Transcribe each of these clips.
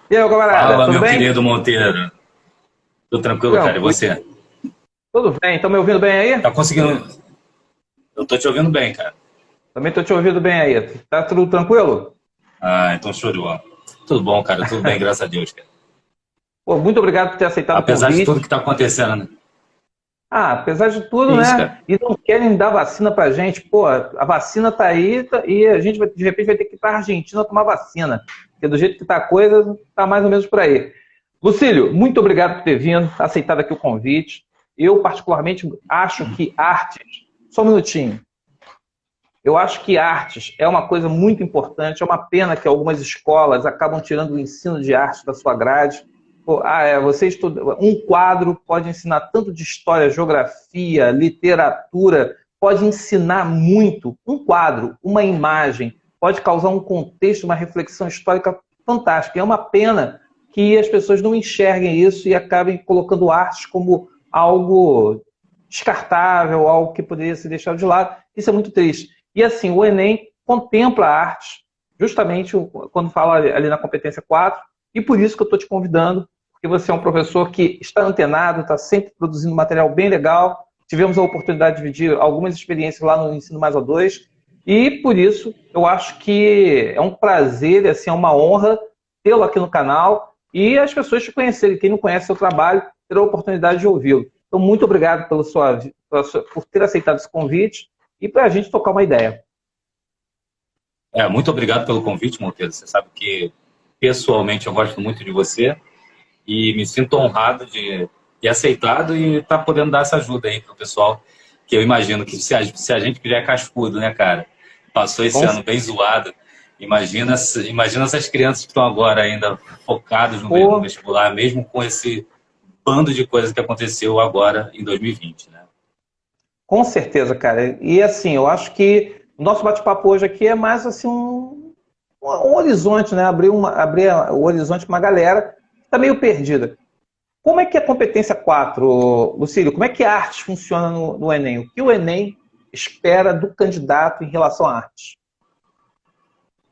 E aí, camarada, Fala, tudo meu bem? querido Monteiro. Tudo tranquilo, cara? E Tranquilo. você? Tudo bem? Estão me ouvindo bem Tá aí? conseguindo? Eu tô te ouvindo bem, cara. Também estou te ouvindo bem aí. Tá tudo tranquilo? Ah, então show de bola. Tudo bom, cara. Tudo bem, graças a Deus, cara. Pô, muito obrigado por ter aceitado o Apesar de tudo que convite. tá acontecendo, né? Ah, apesar de Que tudo, isso, cara? né? E não querem dar vacina pra gente. Pô, a vacina tá aí e a gente de repente vai ter que ir pra Argentina tomar vacina. Porque do jeito que tá a coisa, tá mais ou menos por aí. Lucílio, muito obrigado por ter vindo, aceitado aqui o convite. Eu, particularmente, acho que artes. Só um minutinho. Eu acho que artes é uma coisa muito importante. É uma pena que algumas escolas acabam tirando o ensino de arte da sua grade. Pô, você estuda, um quadro pode ensinar tanto de história, geografia, literatura, pode ensinar muito. Um quadro, uma imagem, pode causar um contexto, uma reflexão histórica fantástica. É uma pena que as pessoas não enxerguem isso e acabem colocando artes como algo descartável, algo que poderia ser deixado de lado. Isso é muito triste. E assim, o Enem contempla a arte, justamente quando fala ali na competência 4, e por isso que eu estou te convidando, porque você é um professor que está antenado, está sempre produzindo material bem legal. Tivemos a oportunidade de dividir algumas experiências lá no Ensino Mais A2, e por isso eu acho que é um prazer, assim, é uma honra tê-lo aqui no canal e as pessoas te conhecerem. Quem não conhece seu trabalho terá a oportunidade de ouvi-lo. Então, muito obrigado por ter aceitado esse convite e para a gente tocar uma ideia. Muito obrigado pelo convite, Monteiro. Você sabe que pessoalmente eu gosto muito de você e me sinto honrado de ter aceitado e estar podendo dar essa ajuda aí pro pessoal, que eu imagino que se a gente que já é cascudo, né, cara, passou esse Com ano bem zoado, imagina essas crianças que estão agora ainda focadas no Pô, vestibular, mesmo com esse bando de coisas que aconteceu agora em 2020, né? com certeza, cara. E assim, eu acho que o nosso bate-papo hoje aqui é mais assim um horizonte, né? Abrir o horizonte para uma galera que está meio perdida. Como é que é a competência 4, Lucílio? Como é que a arte funciona no Enem? O que o Enem espera do candidato em relação à arte?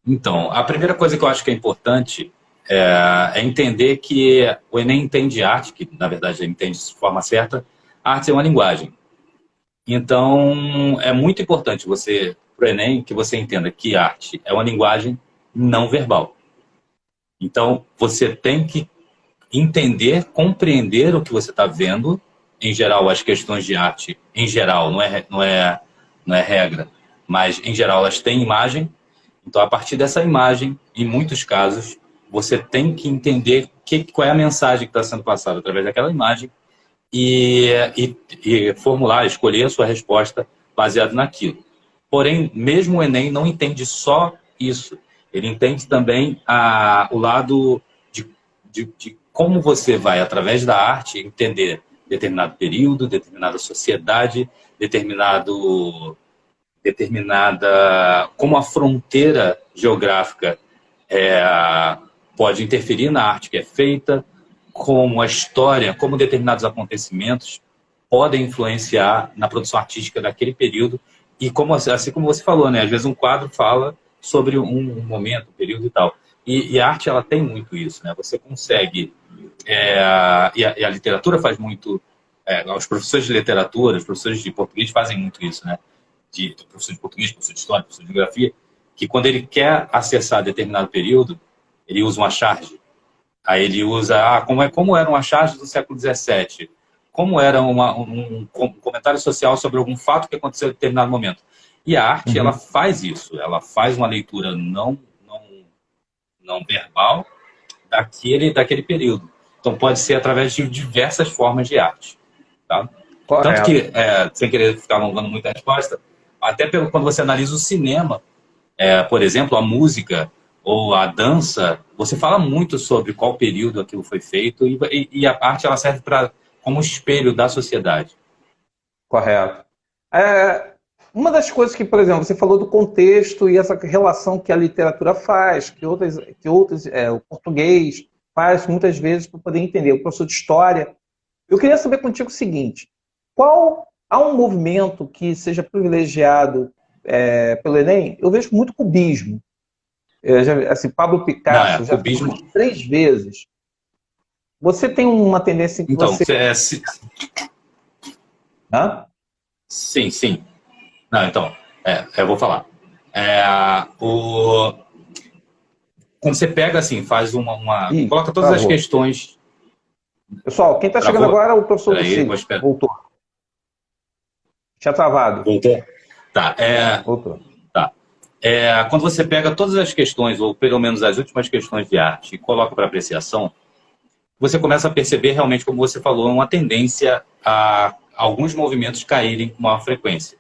Então, a primeira coisa que eu acho que é importante é entender que o Enem entende arte, que na verdade ele entende de forma certa, a arte é uma linguagem. Então, é muito importante você, para o Enem, que você entenda que arte é uma linguagem não verbal. Então, você tem que entender, compreender o que você está vendo. Em geral, as questões de arte, em geral, não é regra, mas em geral elas têm imagem. Então, a partir dessa imagem, em muitos casos, você tem que entender qual é a mensagem que está sendo passada através daquela imagem e, e formular, escolher a sua resposta baseado naquilo. Porém, mesmo o Enem não entende só isso. Ele entende também o lado de como você vai, através da arte, entender determinado período, determinada sociedade, determinada como a fronteira geográfica é, pode interferir na arte que é feita, como a história, como determinados acontecimentos podem influenciar na produção artística daquele período e como assim como você falou, né? Às vezes um quadro fala sobre um momento, um período e tal. E a arte ela tem muito isso, né? Você consegue e a literatura faz muito, os professores de literatura, os professores de português fazem muito isso, né? De professor de português, professor de história, professor de geografia, que quando ele quer acessar determinado período, ele usa uma charge. Aí ele usa, como era uma charge do século XVII, como era um comentário social sobre algum fato que aconteceu em determinado momento. E a arte, ela Uhum. faz isso, ela faz uma leitura não verbal daquele período. Então pode ser através de diversas formas de arte. Tá? Tanto Correto. que, sem querer ficar alongando muito a resposta, até quando você analisa o cinema, por exemplo, a música ou a dança, você fala muito sobre qual período aquilo foi feito e a arte ela serve como espelho da sociedade. Correto. É, uma das coisas que, por exemplo, você falou do contexto e essa relação que a literatura faz, o português faz muitas vezes para poder entender. O professor de história. Eu queria saber contigo o seguinte: há um movimento que seja privilegiado pelo Enem? Eu vejo muito cubismo. Assim, Pablo Picasso, Não, já cubismo... 3 vezes. Você tem uma tendência em que Então, você... Hã? sim, sim. Não, então, eu vou falar. Quando você pega assim, faz Ih, coloca todas as travou. questões. Pessoal, quem está chegando Travou? agora é o professor Peraí, vou Lucílio. esperar. Voltou. Tinha travado. Voltou? Tá, Voltou. tá. Quando você pega todas as questões, ou pelo menos as últimas questões de arte, e coloca para apreciação, você começa a perceber realmente, como você falou, uma tendência a alguns movimentos caírem com maior frequência.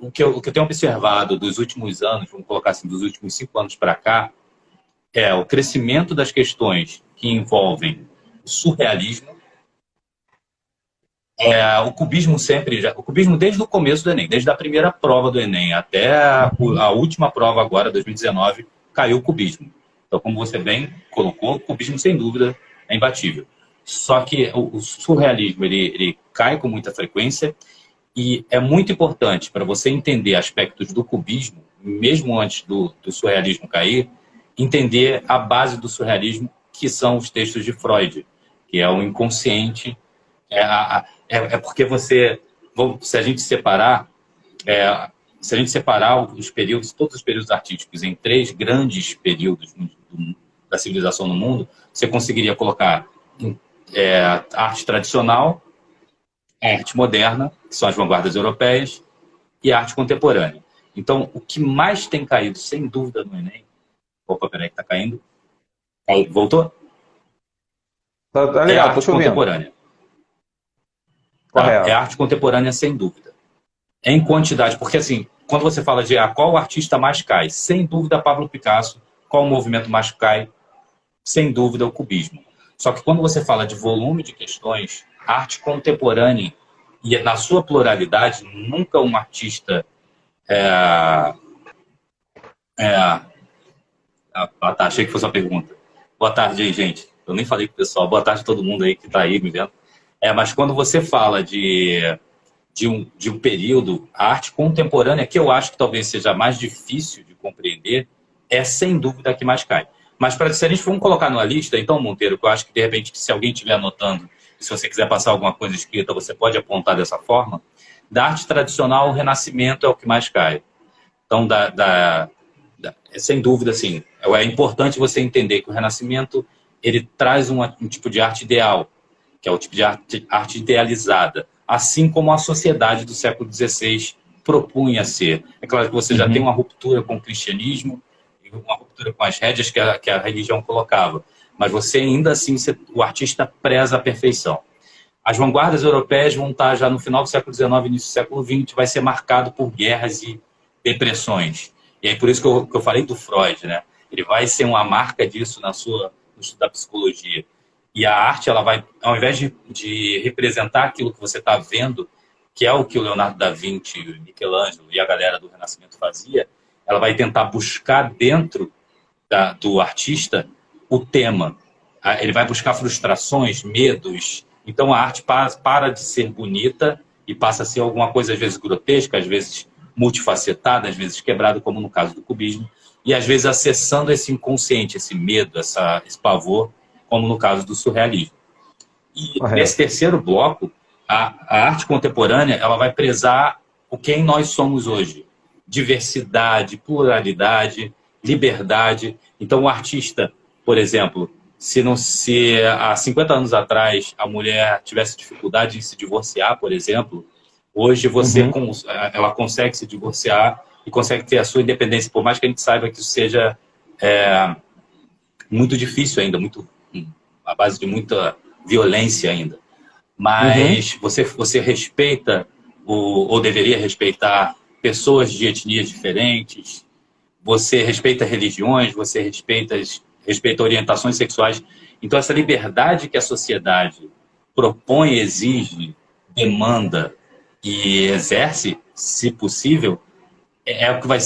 O que eu tenho observado dos últimos anos, vamos colocar assim, dos últimos 5 anos para cá, é o crescimento das questões que envolvem o surrealismo, o cubismo o cubismo desde o começo do Enem, desde a primeira prova do Enem até a última prova agora, 2019, caiu o cubismo. Então, como você bem colocou, o cubismo, sem dúvida, é imbatível. Só que o surrealismo, ele cai com muita frequência e é muito importante para você entender aspectos do cubismo, mesmo antes do surrealismo cair, entender a base do surrealismo, que são os textos de Freud, que é o inconsciente. Porque se a gente separar, os períodos, todos os períodos artísticos em 3 grandes períodos da civilização no mundo, você conseguiria colocar arte tradicional, arte moderna, que são as vanguardas europeias, e arte contemporânea. Então, o que mais tem caído, sem dúvida, no Enem... Opa, peraí, que está caindo. Voltou? Tá legal, arte contemporânea. Correto. É arte contemporânea, sem dúvida. Em quantidade, porque assim, quando você fala de qual o artista mais cai, sem dúvida Pablo Picasso. Qual o movimento mais cai? Sem dúvida o cubismo. Só que quando você fala de volume de questões, a arte contemporânea, e na sua pluralidade, nunca um artista tá, achei que fosse uma pergunta. Boa tarde aí, gente. Eu nem falei com o pessoal. Boa tarde a todo mundo aí que está aí me vendo. Mas quando você fala de um período, a arte contemporânea, que eu acho que talvez seja mais difícil de compreender, é sem dúvida a que mais cai. Mas se a gente for colocar numa lista, então, Monteiro, que eu acho que de repente, se alguém estiver anotando, se você quiser passar alguma coisa escrita, você pode apontar dessa forma, da arte tradicional, o Renascimento é o que mais cai. Então, sem dúvida, sim, é importante você entender que o Renascimento ele traz um tipo de arte ideal, que é o tipo de arte idealizada, assim como a sociedade do século XVI propunha ser. É claro que você já tem uma ruptura com o cristianismo, uma ruptura com as rédeas que a religião colocava, mas você ainda assim, o artista preza a perfeição. As vanguardas europeias vão estar já no final do século XIX, início do século XX, vai ser marcado por guerras e depressões. E aí por isso que eu falei do Freud, né? Ele vai ser uma marca disso no estudo da psicologia. E a arte, ela vai, ao invés de representar aquilo que você está vendo, que é o que o Leonardo da Vinci, o Michelangelo e a galera do Renascimento fazia, ela vai tentar buscar dentro do artista o tema. Ele vai buscar frustrações, medos. Então a arte para de ser bonita e passa a ser alguma coisa, às vezes grotesca, às vezes multifacetada, às vezes quebrada, como no caso do cubismo, e às vezes acessando esse inconsciente, esse medo, esse pavor, como no caso do surrealismo. E nesse terceiro bloco, a arte contemporânea ela vai prezar o quem nós somos hoje. Diversidade, pluralidade, liberdade. Então o artista, por exemplo, se há 50 anos atrás a mulher tivesse dificuldade em se divorciar, por exemplo, hoje ela consegue se divorciar e consegue ter a sua independência, por mais que a gente saiba que isso seja muito difícil ainda, à base de muita violência ainda. Mas você respeita, ou deveria respeitar, pessoas de etnias diferentes, você respeita religiões, você respeita orientações sexuais. Então, essa liberdade que a sociedade propõe, exige, demanda e exerce, se possível, é o que vai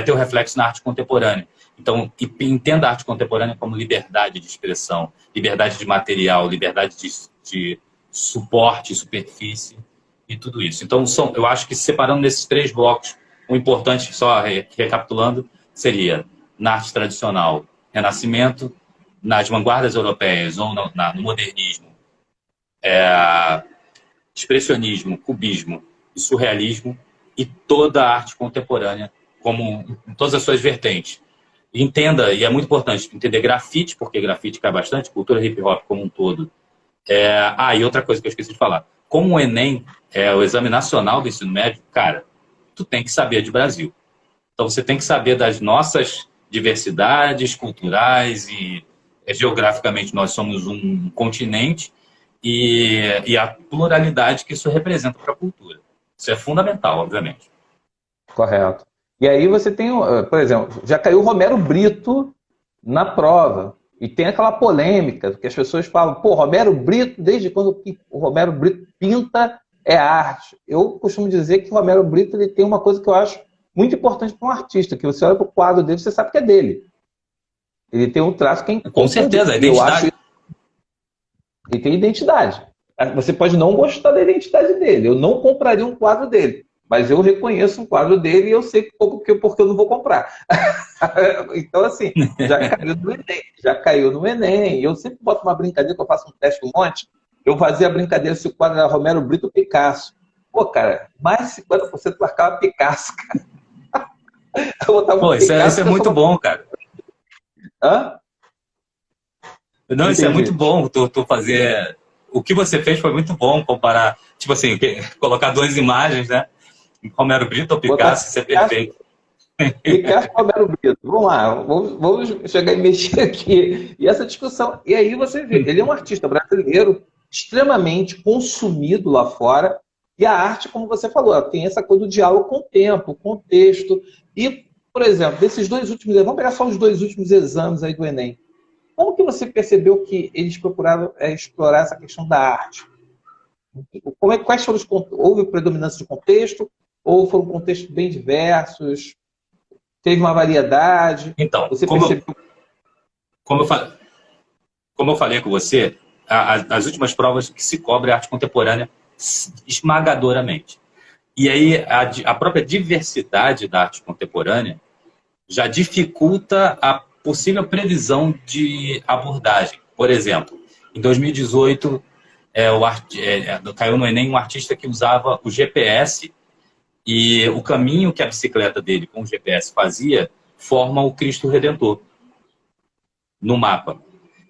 ter o reflexo na arte contemporânea. Então, entenda a arte contemporânea como liberdade de expressão, liberdade de material, liberdade de suporte, superfície e tudo isso. Então, eu acho que separando nesses 3 blocos, O importante, só recapitulando, seria na arte tradicional, Renascimento, nas vanguardas europeias ou no modernismo, expressionismo, cubismo e surrealismo, e toda a arte contemporânea, como em todas as suas vertentes. Entenda, e é muito importante entender grafite, porque grafite cai bastante, cultura hip hop como um todo. E outra coisa que eu esqueci de falar. Como o Enem é o exame nacional do ensino médio, cara, tu tem que saber de Brasil. Então você tem que saber das nossas diversidades culturais e geograficamente nós somos um continente e a pluralidade que isso representa para a cultura. Isso é fundamental, obviamente. Correto. E aí você tem, por exemplo, já caiu o Romero Brito na prova. E tem aquela polêmica que as pessoas falam, pô, Romero Brito, desde quando o Romero Brito pinta é arte. Eu costumo dizer que o Romero Brito ele tem uma coisa que eu acho muito importante para um artista, que você olha para o quadro dele, você sabe que é dele. Ele tem um traço que é com certeza, a identidade. Ele tem identidade. Você pode não gostar da identidade dele. Eu não compraria um quadro dele. Mas eu reconheço um quadro dele e eu sei porque eu não vou comprar. Então, assim, já caiu no Enem. Eu sempre boto uma brincadeira, que eu faço um teste um monte. Eu fazia a brincadeira se o quadro era Romero Brito ou Picasso. Pô, cara, mais de 50% marcava Picasso, cara. Pô, isso é muito bom, cara. Hã? Não, isso é muito bom, tu fazer... O que você fez foi muito bom, comparar, tipo assim, colocar duas imagens, né? Romero Brito ou Picasso, isso é perfeito. Picasso ou Romero Brito? Vamos lá, vamos chegar e mexer aqui. E essa discussão, e aí você vê, ele é um artista brasileiro extremamente consumido lá fora, e a arte, como você falou, ela tem essa coisa do diálogo com o tempo, contexto. E, por exemplo, desses dois últimos, vamos pegar só os dois últimos exames aí do Enem. Como que você percebeu que eles procuraram explorar essa questão da arte? Quais foram houve predominância de contexto? Ou foram contextos bem diversos? Teve uma variedade? Então, você como eu falei com você, as últimas provas que se cobre a arte contemporânea esmagadoramente. E aí a própria diversidade da arte contemporânea já dificulta a possível previsão de abordagem. Por exemplo, em 2018, caiu no Enem um artista que usava o GPS e o caminho que a bicicleta dele com o GPS fazia forma o Cristo Redentor no mapa.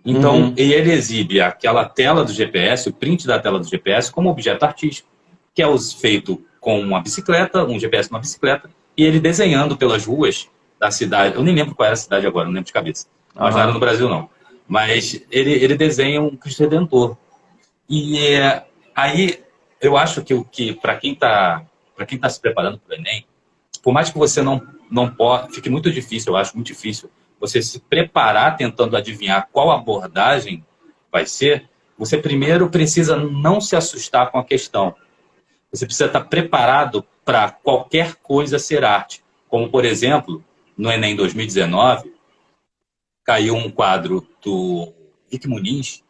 Então, ele exibe aquela tela do GPS, o print da tela do GPS, como objeto artístico, que é feito com uma bicicleta, um GPS numa bicicleta, e ele desenhando pelas ruas da cidade. Eu nem lembro qual era a cidade agora, não lembro de cabeça. Mas não era no Brasil, não. Mas ele desenha um Cristo Redentor. E aí, eu acho que para quem está se preparando para o Enem, por mais que você não possa, fique muito difícil, eu acho muito difícil, você se preparar tentando adivinhar qual abordagem vai ser, você primeiro precisa não se assustar com a questão. Você precisa estar preparado para qualquer coisa ser arte. Como, por exemplo, no Enem 2019, caiu um quadro do Vic Muniz,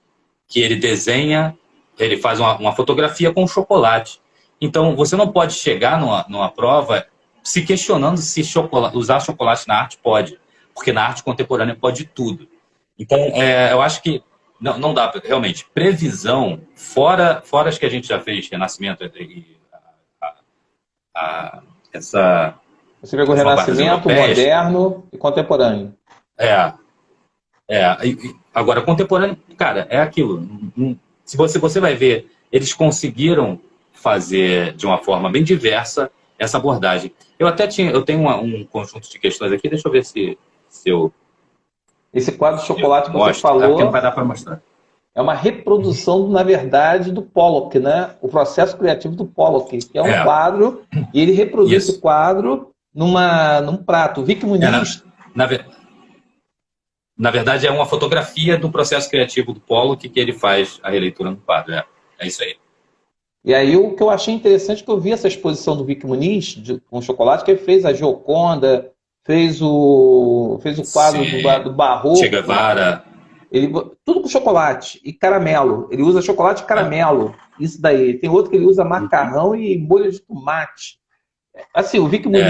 que ele desenha, ele faz uma fotografia com chocolate. Então, você não pode chegar numa prova se questionando se usar chocolate na arte pode, porque na arte contemporânea pode tudo. Então, eu acho que não dá, realmente, previsão, fora as que a gente já fez, Renascimento essa... Você pegou Renascimento, moderno e contemporâneo. Agora, contemporâneo, cara, é aquilo. Se você vai ver, eles conseguiram fazer de uma forma bem diversa essa abordagem. Eu tenho um conjunto de questões aqui, deixa eu ver se eu... Esse quadro de chocolate que você falou... não vai dar para mostrar. É uma reprodução, na verdade, do Pollock, né? O processo criativo do Pollock, que é um quadro, e ele reproduz esse quadro num prato. O Vic Muniz... Na verdade, é uma fotografia do processo criativo do Pollock que ele faz a releitura no quadro. É isso aí. E aí o que eu achei interessante é que eu vi essa exposição do Vic Muniz com chocolate, que ele fez a Gioconda, fez o quadro do Barroco. Che Guevara. Tudo com chocolate e caramelo. Ele usa chocolate e caramelo. Isso daí. Tem outro que ele usa macarrão e molho de tomate. Assim, o Vic Muniz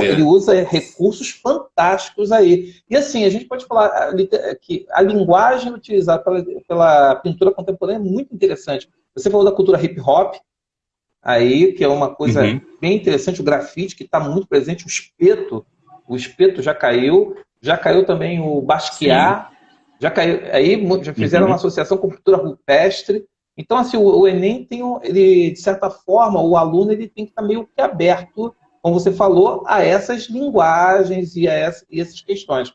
ele usa recursos fantásticos aí. E assim, a gente pode falar que a linguagem utilizada pela pintura contemporânea é muito interessante. Você falou da cultura hip hop, aí, que é uma coisa bem interessante, o grafite, que está muito presente, o espeto já caiu também o Basquiat, já caiu, aí já fizeram uma associação com cultura rupestre. Então, assim, o Enem ele, de certa forma, o aluno ele tem que estar meio que aberto, como você falou, a essas linguagens e essas questões.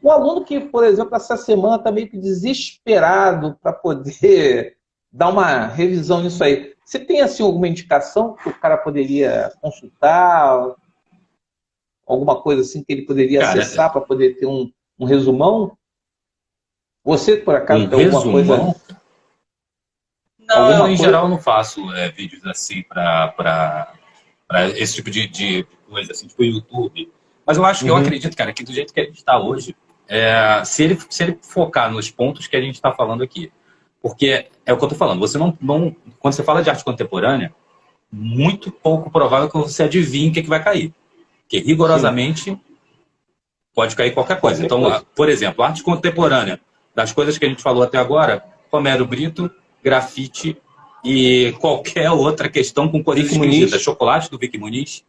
Um aluno que, por exemplo, essa semana está meio que desesperado para poder dar uma revisão nisso aí. Você tem, assim, alguma indicação que o cara poderia consultar? Alguma coisa assim que ele poderia acessar para poder ter um resumão? Você, por acaso, tem alguma coisa... Não, eu, em geral, não faço vídeos assim para esse tipo de coisa, assim, tipo YouTube. Mas eu acho que eu acredito, cara, que do jeito que a gente está hoje, se ele focar nos pontos que a gente está falando aqui, porque é o que eu estou falando, você não, quando você fala de arte contemporânea, muito pouco provável que você adivinhe o que vai cair. Porque rigorosamente pode cair qualquer coisa. Então, por exemplo, arte contemporânea, das coisas que a gente falou até agora, Romero Brito, grafite e qualquer outra questão com cores esquisitas, chocolate do Vic Muniz.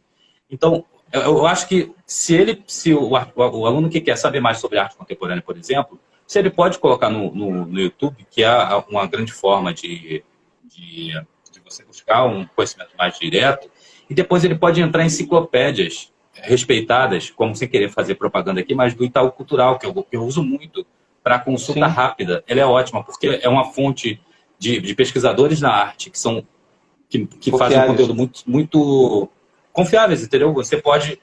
Então, eu acho que se o aluno que quer saber mais sobre arte contemporânea, por exemplo, se ele pode colocar no YouTube, que é uma grande forma de você buscar um conhecimento mais direto, e depois ele pode entrar em enciclopédias respeitadas, como sem querer fazer propaganda aqui, mas do Itaú Cultural, que eu uso muito para consulta rápida. Ela é ótima, porque é uma fonte de pesquisadores na arte que fazem um conteúdo muito confiáveis, entendeu? Você pode...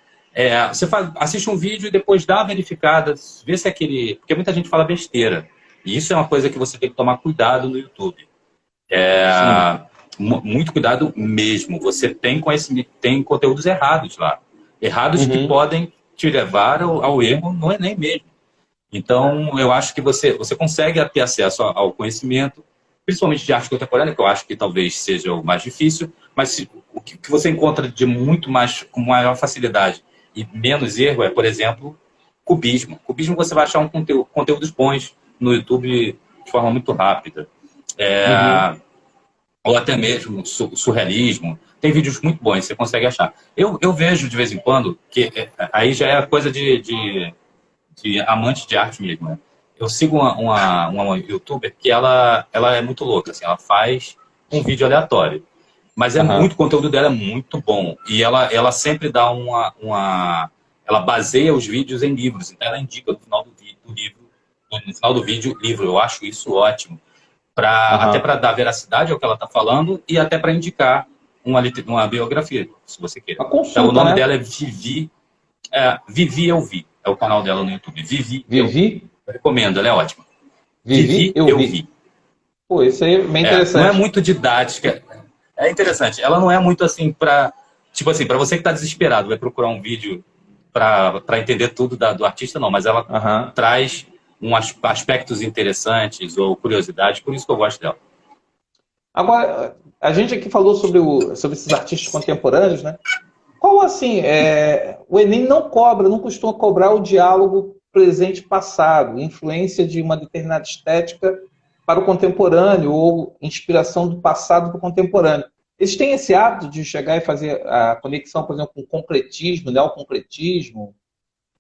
assiste um vídeo e depois dá uma verificada, vê se é aquele... Porque muita gente fala besteira. E isso é uma coisa que você tem que tomar cuidado no YouTube. Muito cuidado mesmo. Você tem conteúdos errados lá. Errados que podem te levar ao erro no Enem mesmo. Então, eu acho que você consegue ter acesso ao conhecimento, principalmente de arte contemporânea, que eu acho que talvez seja o mais difícil, mas o que você encontra de muito mais, com maior facilidade e menos erro é, por exemplo, cubismo. Cubismo você vai achar conteúdos bons no YouTube de forma muito rápida. Ou até mesmo surrealismo. Tem vídeos muito bons, você consegue achar. Eu vejo de vez em quando, que aí já é coisa de amante de arte mesmo, né? Eu sigo uma youtuber que ela é muito louca, assim, ela faz um vídeo aleatório, mas muito, o conteúdo dela é muito bom, e ela sempre dá ela baseia os vídeos em livros, então ela indica no final no final do vídeo, livro. Eu acho isso ótimo, até para dar veracidade ao que ela está falando e até para indicar uma biografia, se você quer. Então, o nome dela é Vivi Eu Vi, é o canal dela no YouTube. Vivi? Eu recomendo, ela é ótima. Vivi Eu Vi. Pô, isso aí é bem interessante. Não é muito didática. É interessante. Ela não é muito assim tipo assim, para você que está desesperado, vai procurar um vídeo para entender tudo do artista, não. Mas ela traz aspectos interessantes ou curiosidades, por isso que eu gosto dela. Agora, a gente aqui falou sobre esses artistas contemporâneos, né? Qual, assim, o Enem não costuma cobrar o diálogo presente-passado, influência de uma determinada estética para o contemporâneo ou inspiração do passado para o contemporâneo. Eles têm esse hábito de chegar e fazer a conexão, por exemplo, com o concretismo, neoconcretismo,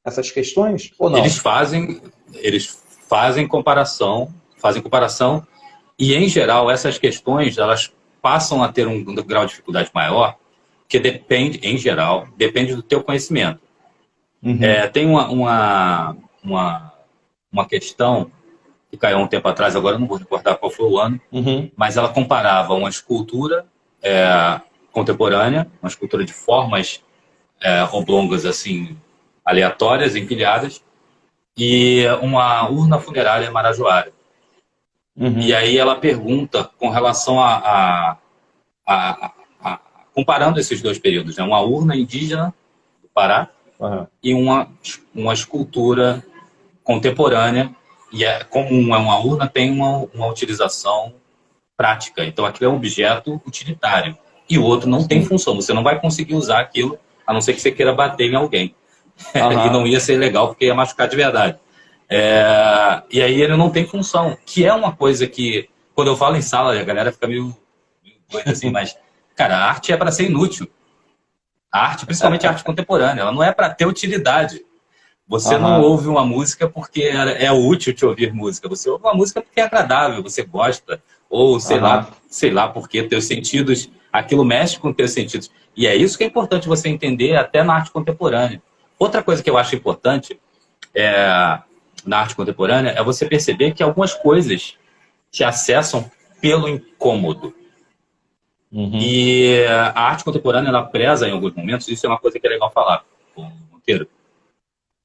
essas questões, ou não? Eles fazem comparação, e, em geral, essas questões elas passam a ter um grau de dificuldade maior, que em geral, depende do teu conhecimento. Tem uma questão que caiu um tempo atrás, agora eu não vou recordar qual foi o ano, mas ela comparava uma escultura contemporânea, uma escultura de formas oblongas, assim, aleatórias, empilhadas, e uma urna funerária marajoara. E aí ela pergunta com relação comparando esses dois períodos, né? Uma urna indígena do Pará e uma escultura contemporânea, e como uma urna tem uma utilização prática, então aquilo é um objeto utilitário, e o outro não tem função, você não vai conseguir usar aquilo a não ser que você queira bater em alguém. Aham. E não ia ser legal, porque ia machucar de verdade. E aí ele não tem função, que é uma coisa que, quando eu falo em sala, a galera fica meio doida assim, mas, cara, a arte é para ser inútil. A arte, principalmente a arte contemporânea, ela não é para ter utilidade. Você não Aham. ouve uma música porque é útil te ouvir música. Você ouve uma música porque é agradável, você gosta. Ou Aham. sei lá, porque teus sentidos, aquilo mexe com teus sentidos. E é isso que é importante você entender até na arte contemporânea. Outra coisa que eu acho importante na arte contemporânea é você perceber que algumas coisas te acessam pelo incômodo. Uhum. E a arte contemporânea, ela preza em alguns momentos, isso é uma coisa que é legal falar, Monteiro,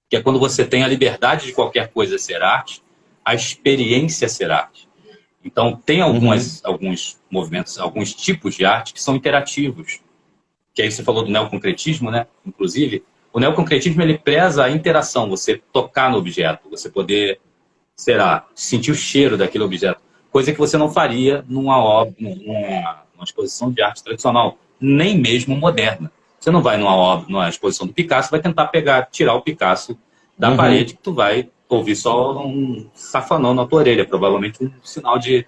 que é quando você tem a liberdade de qualquer coisa ser arte, a experiência ser arte. Então, tem Uhum. alguns movimentos, alguns tipos de arte que são interativos. Que aí você falou do neoconcretismo, né? Inclusive, o neoconcretismo, ele preza a interação, você tocar no objeto, você poder, sei lá, sentir o cheiro daquele objeto. Coisa que você não faria numa exposição de arte tradicional, nem mesmo moderna. Você não vai numa exposição do Picasso, vai tentar tirar o Picasso da Uhum. parede, que tu vai ouvir só um safanão na tua orelha, provavelmente um sinal de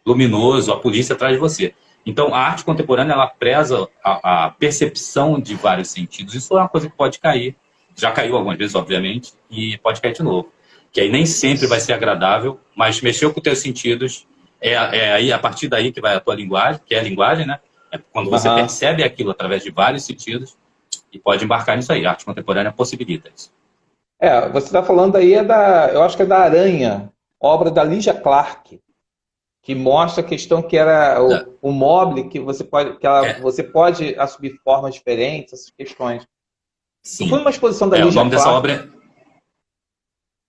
luminoso, a polícia atrás de você. Então, a arte contemporânea, ela preza a percepção de vários sentidos. Isso é uma coisa que pode cair. Já caiu algumas vezes, obviamente, e pode cair de novo. Que aí nem sempre vai ser agradável, mas mexeu com os teus sentidos, aí a partir daí que vai a tua linguagem, que é a linguagem, né? É quando você Aham. percebe aquilo através de vários sentidos e pode embarcar nisso aí. A arte contemporânea possibilita isso. Você está falando aí eu acho que é da Aranha, obra da Lígia Clark, que mostra a questão que era o mobile, que É, você pode assumir formas diferentes, essas questões. Eu fui sim. numa exposição da O Lígia nome dessa Clark, obra,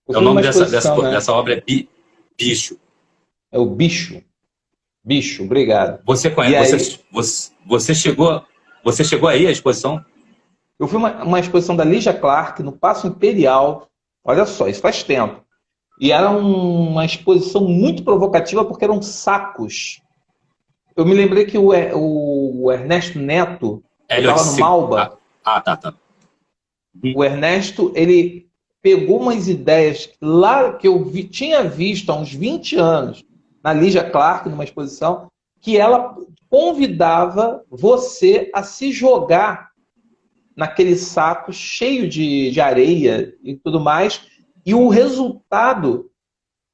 eu o fui nome numa exposição, né? dessa obra é Bicho. É o Bicho. Bicho, obrigado. Você E conhece, aí, você chegou aí à exposição? eu fui uma exposição da Lígia Clark no Paço Imperial. Olha só, isso faz tempo. E era uma exposição muito provocativa porque eram sacos. Eu me lembrei que o Ernesto Neto, eu Elliot estava no Se... Malba, tá. Uhum. o Ernesto, ele pegou umas ideias lá que tinha visto há uns 20 anos na Lígia Clark, numa exposição, que ela convidava você a se jogar naquele saco cheio de areia e tudo mais, e o resultado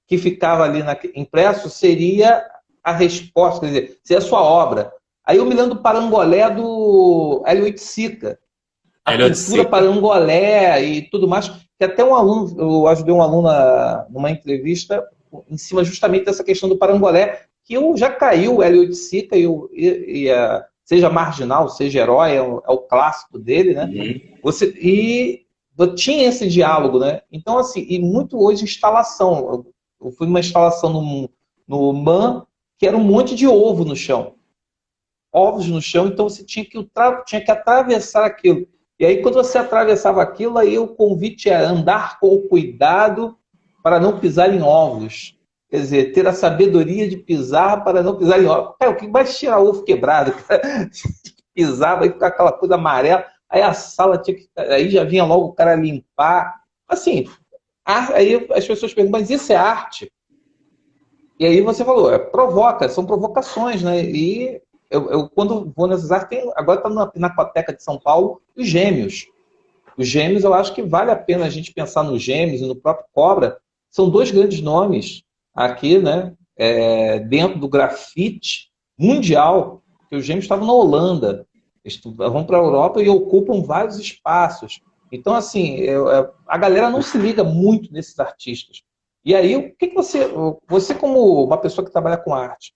que ficava ali impresso seria a resposta, quer dizer, seria a sua obra. Aí eu me lembro do Parangolé do Hélio Oiticica, a Elliot cultura Seca. parangolé e tudo mais, que até eu ajudei um aluno numa entrevista em cima justamente dessa questão do parangolé, que já caiu o Hélio Oiticica seja marginal, seja herói, é o clássico dele, né? Uhum. E tinha esse diálogo, né? Então, assim, e muito hoje instalação. Eu fui numa instalação no MAN, que era um monte de ovo no chão. Ovos no chão, então você tinha que atravessar aquilo. E aí, quando você atravessava aquilo, aí o convite era andar com cuidado para não pisar em ovos. Quer dizer, ter a sabedoria de pisar para não pisar em ovos. Cara, o que vai tirar ovo quebrado? Pisava e ficava aquela coisa amarela. Aí a sala tinha que. Aí já vinha logo o cara limpar. Assim, aí as pessoas perguntam, mas isso é arte? E aí você falou, provoca, são provocações, né? E eu quando vou nessas artes, agora está na Pinacoteca de São Paulo, os Gêmeos. Os Gêmeos, eu acho que vale a pena a gente pensar nos Gêmeos e no próprio Cobra. São dois grandes nomes aqui, né? Dentro do grafite mundial, que os Gêmeos estavam na Holanda. Eles vão para a Europa e ocupam vários espaços. Então, assim, a galera não se liga muito nesses artistas. E aí, o que você como uma pessoa que trabalha com arte,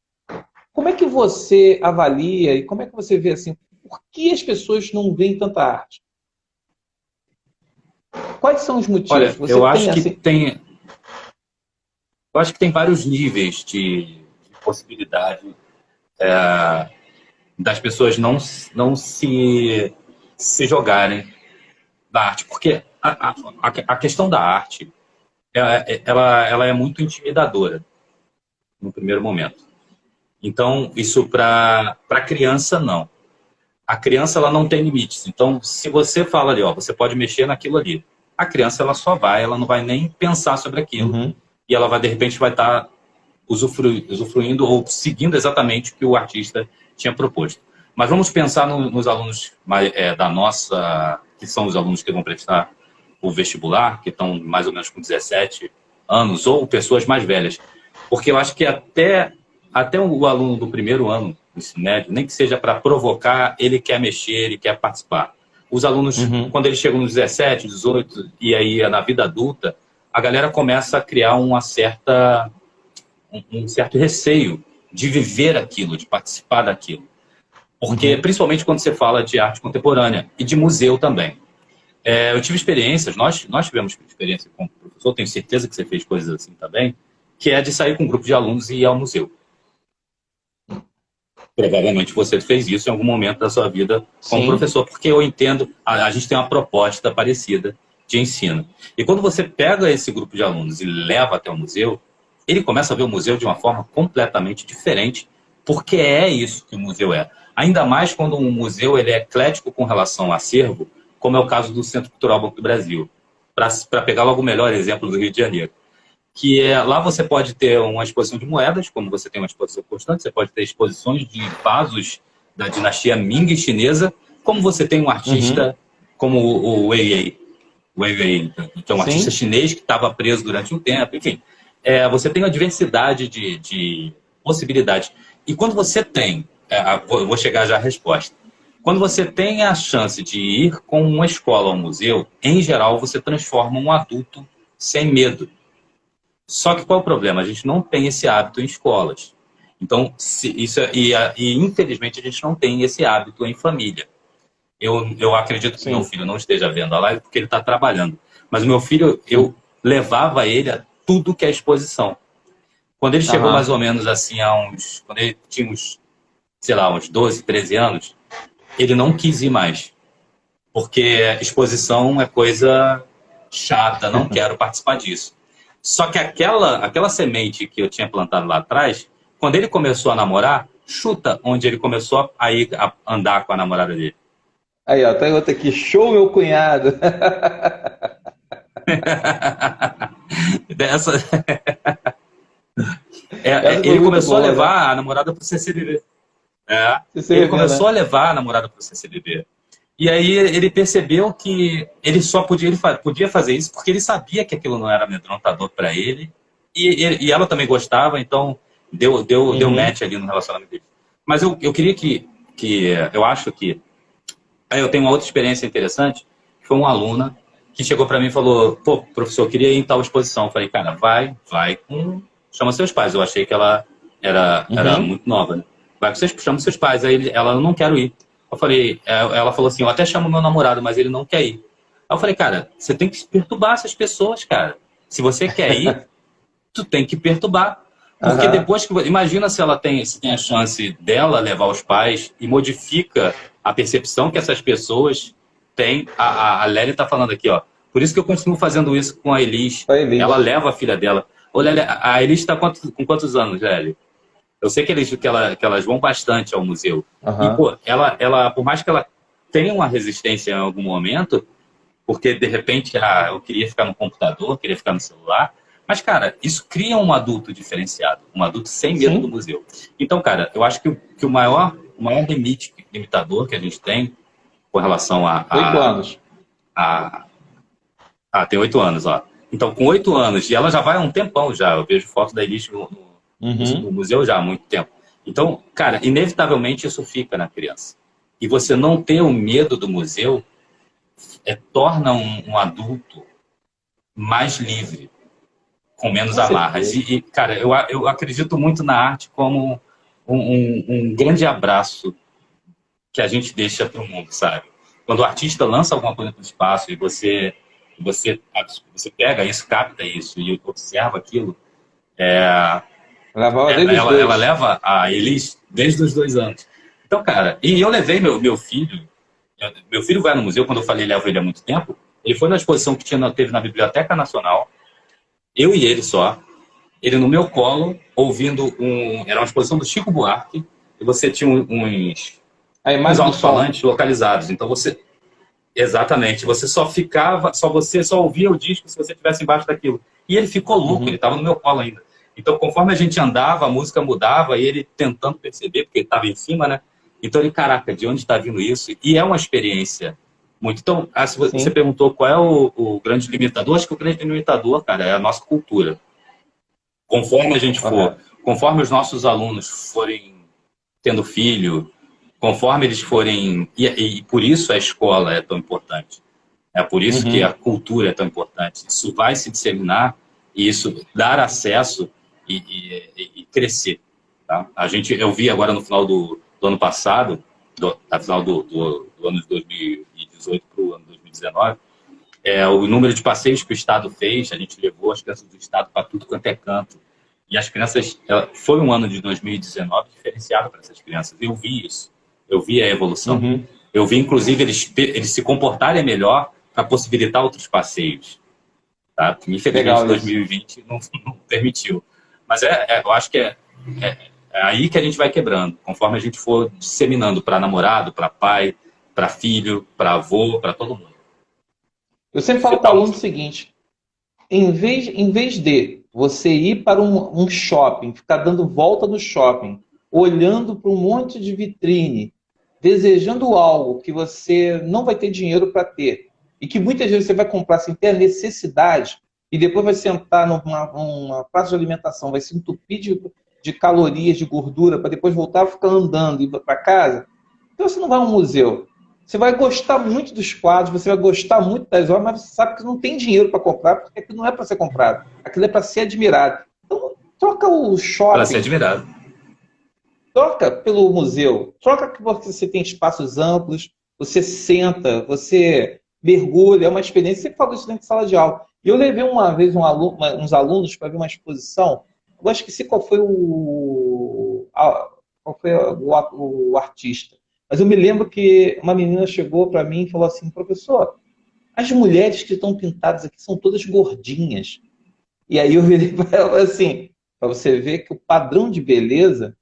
como é que você avalia e como é que você vê assim, por que as pessoas não veem tanta arte? Quais são os motivos? Olha, Você tem assim. eu acho que tem vários níveis de possibilidade das pessoas não se jogarem da arte, porque a questão da arte ela é muito intimidadora no primeiro momento. Então, isso para criança, não. a criança ela não tem limites. Então, se você fala ali, ó, você pode mexer naquilo ali, a criança ela só vai, ela não vai nem pensar sobre aquilo. Uhum. E ela vai, de repente, vai estar usufruindo ou seguindo exatamente o que o artista tinha proposto. Mas vamos pensar nos alunos da nossa, que são os alunos que vão prestar o vestibular, que estão mais ou menos com 17 anos, ou pessoas mais velhas. Porque eu acho que até o aluno do primeiro ano do ensino médio, nem que seja para provocar, ele quer mexer, ele quer participar. Os alunos, quando eles chegam nos 17, 18, e aí na vida adulta, a galera começa a criar um certo receio de viver aquilo, de participar daquilo. Porque, principalmente quando você fala de arte contemporânea e de museu também. Eu tive experiências, nós tivemos experiência com o professor, tenho certeza que você fez coisas assim também, que é de sair com um grupo de alunos e ir ao museu. Provavelmente você fez isso em algum momento da sua vida como professor, porque eu entendo, a gente tem uma proposta parecida de ensino. E quando você pega esse grupo de alunos e leva até o museu, ele começa a ver o museu de uma forma completamente diferente, porque é isso que o museu é. Ainda mais quando um museu ele é eclético com relação ao acervo, como é o caso do Centro Cultural Banco do Brasil, para pegar logo o melhor exemplo do Rio de Janeiro. Que lá você pode ter uma exposição de moedas, como você tem uma exposição constante, você pode ter exposições de vasos da dinastia Ming chinesa, como você tem um artista como o Wei Wei, que é um artista chinês que estava preso durante um tempo, enfim. Você tem uma diversidade de possibilidades. E quando você tem, vou chegar já à resposta, quando você tem a chance de ir com uma escola ao museu, em geral você transforma um adulto sem medo. Só que qual é o problema? A gente não tem esse hábito em escolas. Então, infelizmente a gente não tem esse hábito em família. Eu acredito que meu filho não esteja vendo a live porque ele está trabalhando. Mas o meu filho, eu levava ele a tudo que é exposição. Quando ele chegou mais ou menos assim, quando ele tinha uns 12, 13 anos, ele não quis ir mais. Porque exposição é coisa chata, não quero participar disso. Só que aquela semente que eu tinha plantado lá atrás, quando ele começou a namorar, chuta onde ele começou a andar com a namorada dele. Aí, ó, tem outra aqui. Show, meu cunhado! Ele começou a levar a namorada para o CCBB. Ele começou a levar a namorada para o CCBB. E aí ele percebeu que ele só podia fazer isso porque ele sabia que aquilo não era amedrontador para ele. E ela também gostava, então deu match ali no relacionamento dele. Mas eu queria eu acho que... Aí eu tenho uma outra experiência interessante, que foi uma aluna que chegou para mim e falou, pô, professor, eu queria ir em tal exposição. Eu falei, cara, vai chama seus pais. Eu achei que ela era muito nova, né? Chama seus pais. Aí ela, eu não quero ir. Eu falei, ela falou assim, eu até chamo meu namorado, mas ele não quer ir. Aí eu falei, cara, você tem que perturbar essas pessoas, cara. Se você quer ir, tu tem que perturbar. Porque depois que... Imagina se ela tem a chance dela levar os pais e modifica a percepção que essas pessoas têm. A Lélia está falando aqui, ó. Por isso que eu continuo fazendo isso com a Elis. Ela leva a filha dela. Ô, Lélia, a Elis está com quantos anos, Lélia? Eu sei que elas vão bastante ao museu. E, pô, ela, por mais que ela tenha uma resistência em algum momento, porque, de repente, eu queria ficar no computador, queria ficar no celular, mas, cara, isso cria um adulto diferenciado, um adulto sem medo do museu. Então, cara, eu acho que o maior limitador que a gente tem com relação a... 8 anos. Tem 8 anos, ó. Então, com 8 anos, e ela já vai há um tempão já, eu vejo foto da Elis no museu já há muito tempo. Então, cara, inevitavelmente isso fica na criança. E você não ter o medo do museu torna um adulto mais livre, com menos amarras. E, cara, eu acredito muito na arte como um grande abraço que a gente deixa para o mundo, sabe? Quando o artista lança alguma coisa para o espaço e você pega isso, capta isso e observa aquilo, ela leva a Elis desde os 2 anos. Então, cara, e eu levei meu filho. Meu filho vai no museu, quando eu falei levo ele há muito tempo, ele foi na exposição que teve na Biblioteca Nacional, eu e ele só, ele no meu colo, ouvindo era uma exposição do Chico Buarque, e você tinha A os imagem do alto-falantes localizados. Então você... Exatamente. Você só ouvia o disco se você estivesse embaixo daquilo. E ele ficou louco, ele estava no meu colo ainda. Então, conforme a gente andava, a música mudava, e ele tentando perceber, porque ele estava em cima, né? Então ele, caraca, de onde está vindo isso? E é uma experiência muito... Então, se você perguntou qual é o grande limitador, acho que o grande limitador, cara, é a nossa cultura. Conforme a gente for, conforme os nossos alunos forem tendo filho, conforme eles forem... E por isso a escola é tão importante. É por isso que a cultura é tão importante. Isso vai se disseminar e isso dar acesso e crescer. Tá? Eu vi agora no final do ano passado, no final do ano de 2018 para o ano de 2019, o número de passeios que o Estado fez, a gente levou as crianças do Estado para tudo quanto é canto. E as crianças... Foi um ano de 2019 diferenciado para essas crianças. Eu vi isso. Eu vi a evolução. Eu vi, inclusive, eles se comportarem melhor para possibilitar outros passeios. Tá? Infelizmente, 2020 não permitiu. Mas eu acho que é aí que a gente vai quebrando, conforme a gente for disseminando para namorado, para pai, para filho, para avô, para todo mundo. Eu sempre falo para o aluno o seguinte: em vez de você ir para um shopping, ficar dando volta no shopping, olhando para um monte de vitrine, desejando algo que você não vai ter dinheiro para ter, e que muitas vezes você vai comprar sem ter a necessidade, e depois vai sentar numa praça de alimentação, vai se entupir de calorias, de gordura, para depois voltar a ficar andando e ir para casa. Então você não vai a um museu. Você vai gostar muito dos quadros, você vai gostar muito das obras, mas você sabe que não tem dinheiro para comprar, porque aquilo não é para ser comprado. Aquilo é para ser admirado. Então, troca o shopping. Para ser admirado. Troca pelo museu. Troca que você tem espaços amplos, você senta, você mergulha. É uma experiência. Você fala isso dentro de sala de aula. E eu levei uma vez uns alunos para ver uma exposição. Eu esqueci qual foi o artista. Mas eu me lembro que uma menina chegou para mim e falou assim: professor, as mulheres que estão pintadas aqui são todas gordinhas. E aí eu virei para ela assim, para você ver que o padrão de beleza,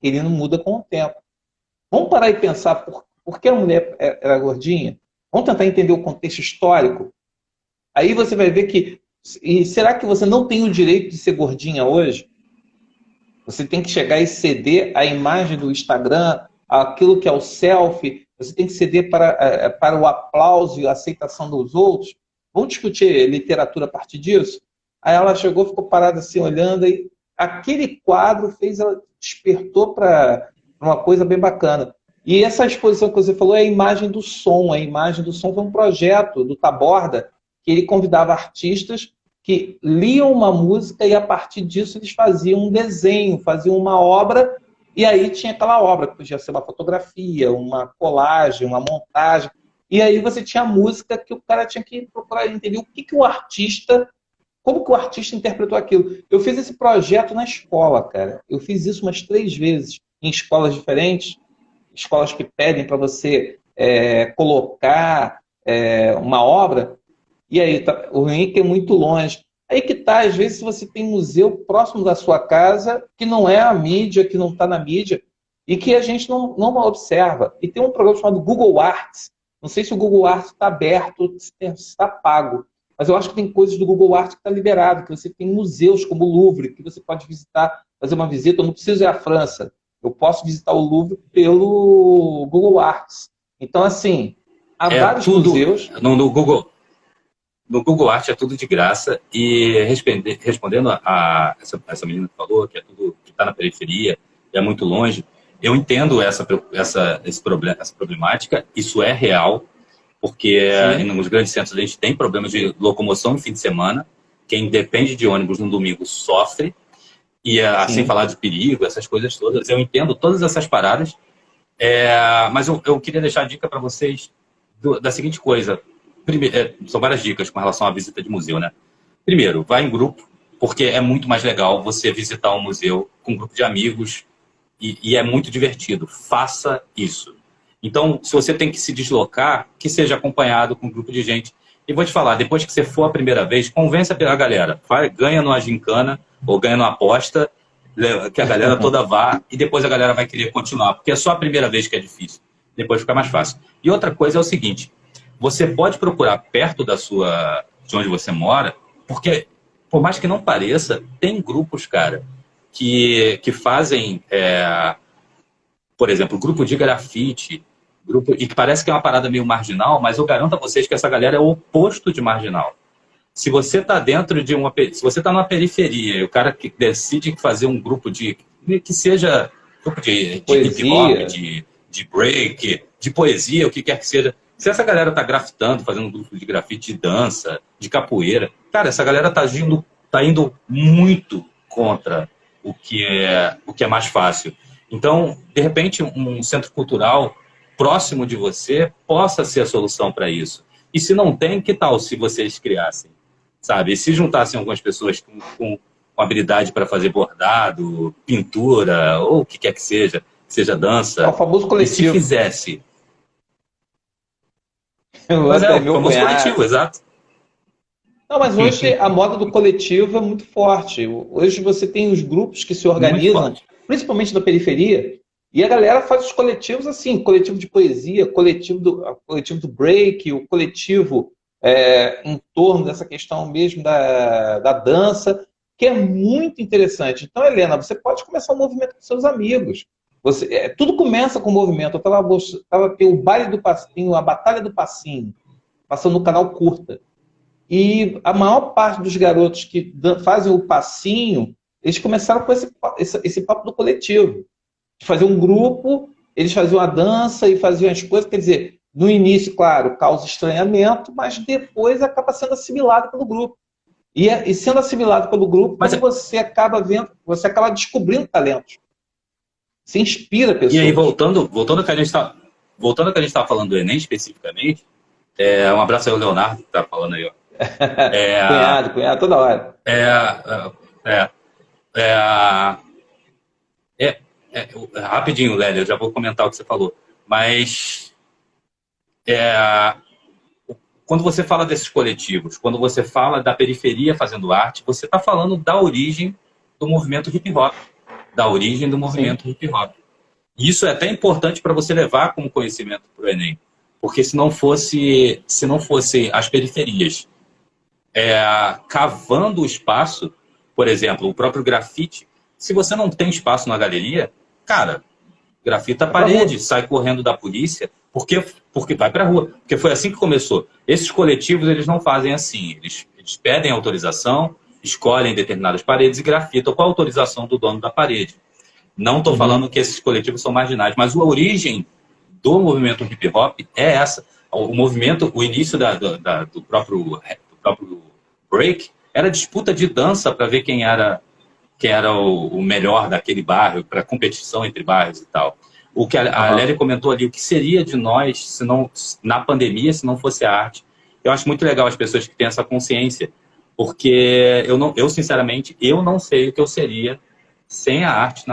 ele não muda com o tempo. Vamos parar e pensar por que a mulher era gordinha? Vamos tentar entender o contexto histórico? Aí você vai ver que... E será que você não tem o direito de ser gordinha hoje? Você tem que chegar e ceder a imagem do Instagram, aquilo que é o selfie, você tem que ceder para o aplauso e a aceitação dos outros. Vamos discutir literatura a partir disso? Aí ela chegou, ficou parada assim, olhando, e aquele quadro ela despertou para uma coisa bem bacana. E essa exposição que você falou é a imagem do som. A imagem do som foi um projeto do Taborda, que ele convidava artistas que liam uma música e a partir disso eles faziam um desenho, faziam uma obra. E aí tinha aquela obra, que podia ser uma fotografia, uma colagem, uma montagem. E aí você tinha a música que o cara tinha que procurar entender como que o artista interpretou aquilo. Eu fiz esse projeto na escola, cara. Eu fiz isso umas 3 vezes em escolas diferentes, escolas que pedem para você colocar uma obra. E aí, o ruim é que é muito longe. Aí que tá, às vezes você tem museu próximo da sua casa, que não é a mídia, que não está na mídia, e que a gente não observa. E tem um programa chamado Google Arts. Não sei se o Google Arts está aberto, se está pago, mas eu acho que tem coisas do Google Arts que está liberado, que você tem museus como o Louvre, que você pode visitar, fazer uma visita. Eu não preciso ir à França. Eu posso visitar o Louvre pelo Google Arts. Então, assim, há vários museus... No Google Art é tudo de graça e respondendo a essa menina que falou que é tudo que está na periferia e é muito longe, eu entendo essa problemática, isso é real, porque nos grandes centros a gente tem problemas de locomoção no fim de semana, quem depende de ônibus no domingo sofre, e sem falar de perigo, essas coisas todas, eu entendo todas essas paradas, mas eu queria deixar a dica para vocês da seguinte coisa. Primeiro, são várias dicas com relação à visita de museu, né? Primeiro, vá em grupo, porque é muito mais legal você visitar um museu com um grupo de amigos e é muito divertido. Faça isso. Então, se você tem que se deslocar, que seja acompanhado com um grupo de gente. E vou te falar, depois que você for a primeira vez, convença a galera. Ganha numa gincana ou ganha numa aposta, que a galera toda vá e depois a galera vai querer continuar, porque é só a primeira vez que é difícil, depois fica mais fácil. E outra coisa é o seguinte, você pode procurar perto de onde você mora, porque, por mais que não pareça, tem grupos, cara, que fazem, por exemplo, grupo de grafite, e que parece que é uma parada meio marginal, mas eu garanto a vocês que essa galera é o oposto de marginal. Se você está dentro de se você está numa periferia e o cara que decide fazer um grupo que seja grupo de hip hop, de break, de poesia, o que quer que seja, se essa galera está grafitando, fazendo um grupo de grafite, de dança, de capoeira, cara, essa galera tá indo muito contra o que é mais fácil. Então, de repente, um centro cultural próximo de você possa ser a solução para isso. E se não tem, que tal se vocês criassem? Sabe? E se juntassem algumas pessoas com habilidade para fazer bordado, pintura, ou o que quer que seja dança. É o famoso coletivo. E se fizesse? Mas o famoso coletivo, exato. Não, mas hoje a moda do coletivo é muito forte. Hoje você tem os grupos que se organizam, principalmente da periferia, e a galera faz os coletivos assim, coletivo de poesia, coletivo do break, o coletivo em torno dessa questão mesmo da dança, que é muito interessante. Então, Helena, você pode começar um movimento com seus amigos. Tudo começa com o movimento. Tem o baile do passinho, a batalha do passinho, passando no canal Curta. E a maior parte dos garotos que fazem o passinho, eles começaram com esse papo do coletivo. De fazer um grupo, eles faziam a dança e faziam as coisas, quer dizer, no início, claro, causa estranhamento, mas depois acaba sendo assimilado pelo grupo. E sendo assimilado pelo grupo, mas você acaba descobrindo talentos. Você inspira pessoas. E aí, voltando ao que a gente estava falando do Enem especificamente, um abraço aí ao Leonardo, que está falando aí, ó. Cunhado, toda hora. Rapidinho, Lélia, eu já vou comentar o que você falou. Mas quando você fala desses coletivos, quando você fala da periferia fazendo arte, você está falando da origem do movimento hip hop. E isso é até importante para você levar como conhecimento para o Enem. Porque se não fosse as periferias cavando o espaço, por exemplo, o próprio grafite, se você não tem espaço na galeria, cara, grafita a parede, sai correndo da polícia, porque vai para a rua. Porque foi assim que começou. Esses coletivos, eles não fazem assim. Eles pedem autorização, escolhem determinadas paredes e grafitam com a autorização do dono da parede. Não estou falando que esses coletivos são marginais, mas a origem do movimento hip hop é essa. O início do próprio break era disputa de dança para ver quem era o melhor daquele bairro, para competição entre bairros e tal. O que a Lélia comentou ali, o que seria de nós na pandemia se não fosse a arte? Eu acho muito legal as pessoas que têm essa consciência, porque eu sinceramente, eu não sei o que eu seria sem a arte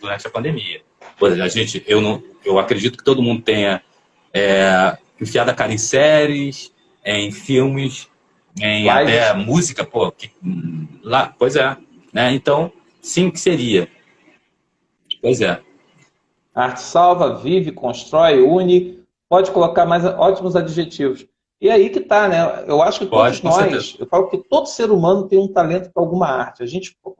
durante a pandemia. Eu acredito que todo mundo tenha enfiado a cara em séries, em filmes, em até música, pois é. Né? Então, sim, que seria. Pois é. A arte salva, vive, constrói, une, pode colocar mais ótimos adjetivos. E aí que tá, né? Eu acho que todos nós, eu falo que todo ser humano tem um talento para alguma arte.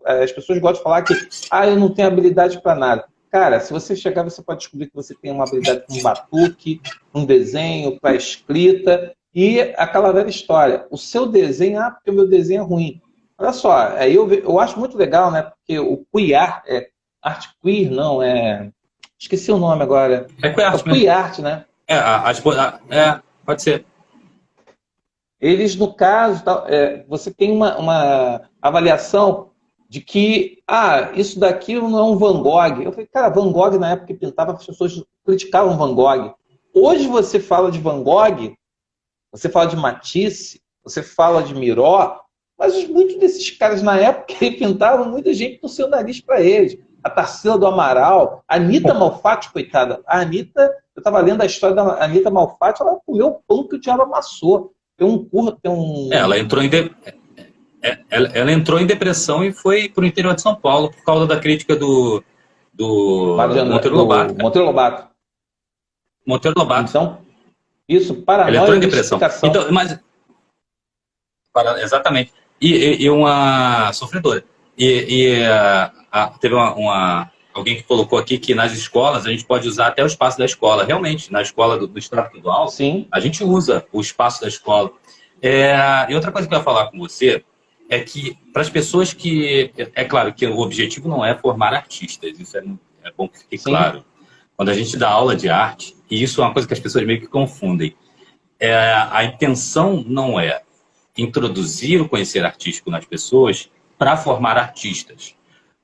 As pessoas gostam de falar que eu não tenho habilidade para nada. Cara, se você chegar, você pode descobrir que você tem uma habilidade para um batuque, um desenho, para escrita, e aquela velha história. O seu desenho, porque o meu desenho é ruim. Olha só, eu acho muito legal, né? Porque o queer, arte queer, não, esqueci o nome agora. Queer queer art, né? Pode ser. Eles, no caso, você tem uma avaliação de que, isso daqui não é um Van Gogh. Eu falei, cara, Van Gogh, na época que pintava, as pessoas criticavam Van Gogh. Hoje você fala de Van Gogh, você fala de Matisse, você fala de Miró, mas muitos desses caras, na época, que pintavam, muita gente torceu o nariz para eles. A Tarsila do Amaral, a Anitta Malfatti, coitada. A Anitta, eu estava lendo a história da Anitta Malfatti, ela comeu o pão que o diabo amassou. Tem um... Ela entrou em... ela entrou em depressão e foi para o interior de São Paulo por causa da crítica do Monteiro Lobato. Monteiro Lobato. Monteiro Lobato. Então, isso, ela entrou paranoia em depressão. Então, exatamente. E uma sofredora. Teve alguém que colocou aqui que nas escolas a gente pode usar até o espaço da escola. Realmente, na escola do Estado Estadual, sim, a gente usa o espaço da escola. E outra coisa que eu ia falar com você é que, para as pessoas que... É claro que o objetivo não é formar artistas, isso é bom que fique claro. Quando a gente dá aula de arte, e isso é uma coisa que as pessoas meio que confundem, a intenção não é introduzir o conhecer artístico nas pessoas para formar artistas.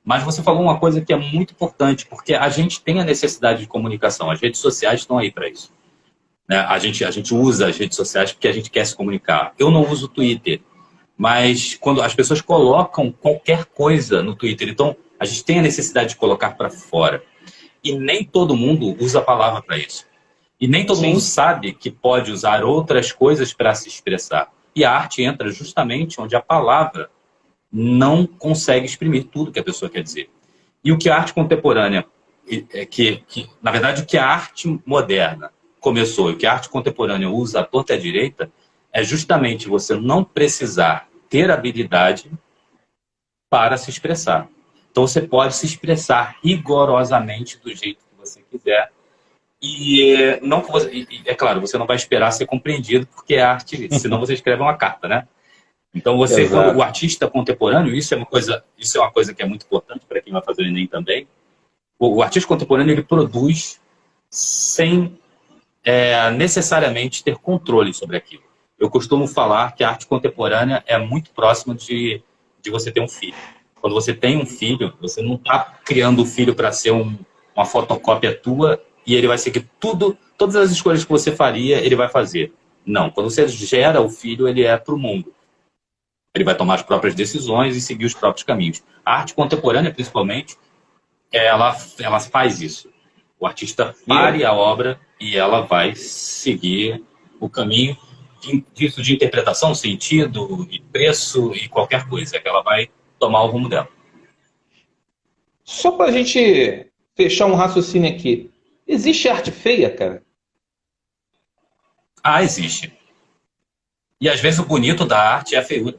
Mas você falou uma coisa que é muito importante, porque a gente tem a necessidade de comunicação. As redes sociais estão aí para isso. Né? A gente usa as redes sociais porque a gente quer se comunicar. Eu não uso o Twitter, mas quando as pessoas colocam qualquer coisa no Twitter, então a gente tem a necessidade de colocar para fora. E nem todo mundo usa a palavra para isso. E nem todo mundo sabe que pode usar outras coisas para se expressar. E a arte entra justamente onde a palavra não consegue exprimir tudo que a pessoa quer dizer. E o que a arte contemporânea, na verdade, o que a arte moderna começou e o que a arte contemporânea usa à torta e à direita, é justamente você não precisar ter habilidade para se expressar. Então você pode se expressar rigorosamente do jeito que você quiser. E não que você, é claro, você não vai esperar ser compreendido, porque é arte, senão você escreve uma carta, né? Então quando o artista contemporâneo, isso é uma coisa que é muito importante para quem vai fazer o Enem também. O artista contemporâneo, ele produz sem necessariamente ter controle sobre aquilo. Eu costumo falar que a arte contemporânea é muito próxima de você ter um filho. Quando você tem um filho, você não está criando o filho para ser uma fotocópia tua e ele vai seguir todas as escolhas que você faria, ele vai fazer. Não, quando você gera o filho, ele é para o mundo. Ele vai tomar as próprias decisões e seguir os próprios caminhos. A arte contemporânea, principalmente, ela faz isso. O artista pare a obra e ela vai seguir o caminho disso de interpretação, sentido, e preço e qualquer coisa, que ela vai tomar o rumo dela. Só para a gente fechar um raciocínio aqui. Existe arte feia, cara? Ah, existe. E às vezes o bonito da arte é a feiura.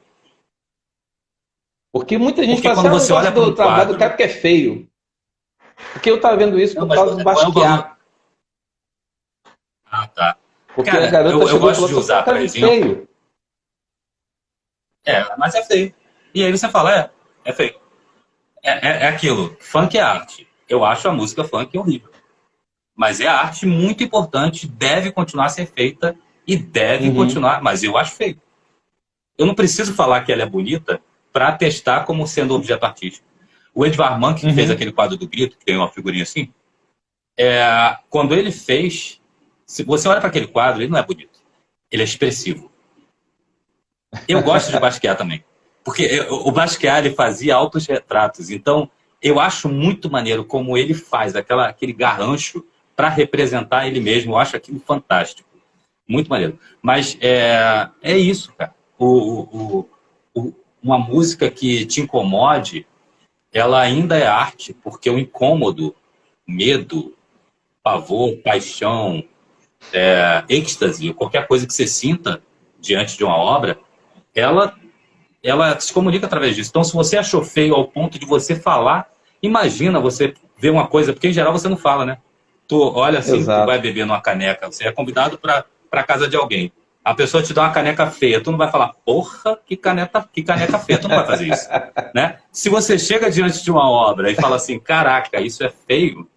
Porque muita gente fala assim, você olha para o trabalho do cara que é feio. Porque eu estava vendo isso por causa do Basquiat. Ah, tá. Porque a garota eu gosto de usar, por exemplo. Feio. Mas é feio. E aí você fala, é feio. É aquilo. Funk é arte. Eu acho a música funk horrível. Mas é arte muito importante, deve continuar a ser feita e deve continuar, mas eu acho feio. Eu não preciso falar que ela é bonita para testar como sendo objeto artístico. O Edvard Munch, que fez aquele quadro do Grito, que tem uma figurinha assim, quando ele fez, se você olha para aquele quadro, ele não é bonito. Ele é expressivo. Eu gosto de Basquiat também. Porque o Basquiat, ele fazia altos retratos. Então, eu acho muito maneiro como ele faz aquele garrancho para representar ele mesmo. Eu acho aquilo fantástico. Muito maneiro. Mas é isso, cara. Uma música que te incomode, ela ainda é arte, porque o incômodo, medo, pavor, paixão, êxtase, qualquer coisa que você sinta diante de uma obra, ela se comunica através disso. Então, se você achou feio ao ponto de você falar, imagina você ver uma coisa, porque em geral você não fala, né? Tu olha assim, tu vai beber numa caneca, você é convidado para casa de alguém. A pessoa te dá uma caneca feia, tu não vai falar, porra, que caneca feia, tu não vai fazer isso. Né? Se você chega diante de uma obra e fala assim, caraca, isso é feio,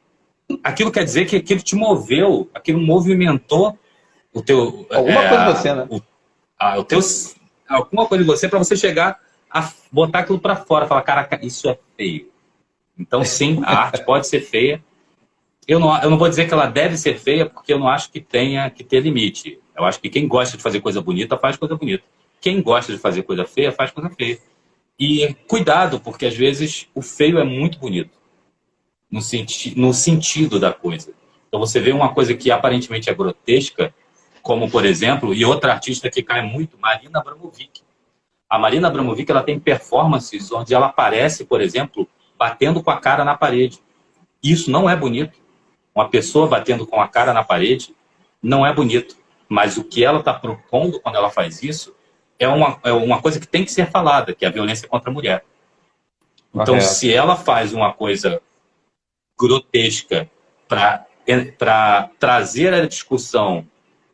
aquilo quer dizer que aquilo te moveu, aquilo movimentou o teu... Alguma coisa de você, né? Alguma coisa de você para você chegar a botar aquilo para fora, falar, caraca, isso é feio. Então, sim, a arte pode ser feia. Eu não vou dizer que ela deve ser feia, porque eu não acho que tenha que ter limite. Eu acho que quem gosta de fazer coisa bonita, faz coisa bonita. Quem gosta de fazer coisa feia, faz coisa feia. E cuidado, porque às vezes o feio é muito bonito. No sentido da coisa. Então você vê uma coisa que aparentemente é grotesca, como por exemplo, e outra artista que cai muito, Marina Abramovic. A Marina Abramovic, ela tem performances onde ela aparece, por exemplo, batendo com a cara na parede. Isso não é bonito. Uma pessoa batendo com a cara na parede não é bonito. Mas o que ela está propondo quando ela faz isso é uma coisa que tem que ser falada, que é a violência contra a mulher. Então, se ela faz uma coisa grotesca para trazer à discussão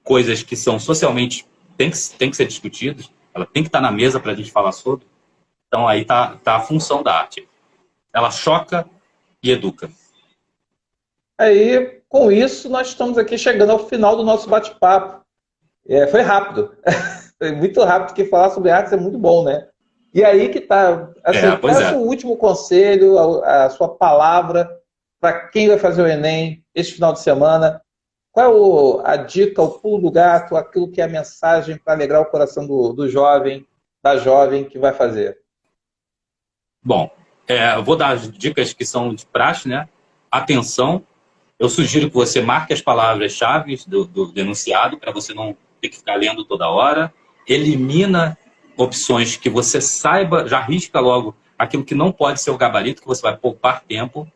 coisas que são socialmente tem que ser discutidas, ela tem que estar na mesa para a gente falar sobre. Então, aí tá a função da arte. Ela choca e educa. Aí, com isso, nós estamos aqui chegando ao final do nosso bate-papo. Foi rápido. Foi muito rápido, porque falar sobre artes é muito bom, né? E aí que tá. Assim, qual é o seu último conselho, a sua palavra para quem vai fazer o Enem este final de semana? Qual é a dica, o pulo do gato, aquilo que é a mensagem para alegrar o coração do jovem, da jovem que vai fazer? Bom, eu vou dar as dicas que são de praxe, né? Atenção. Eu sugiro que você marque as palavras-chave do enunciado para você não ter que ficar lendo toda hora. Elimina opções que você saiba, já risca logo aquilo que não pode ser o gabarito, que você vai poupar tempo.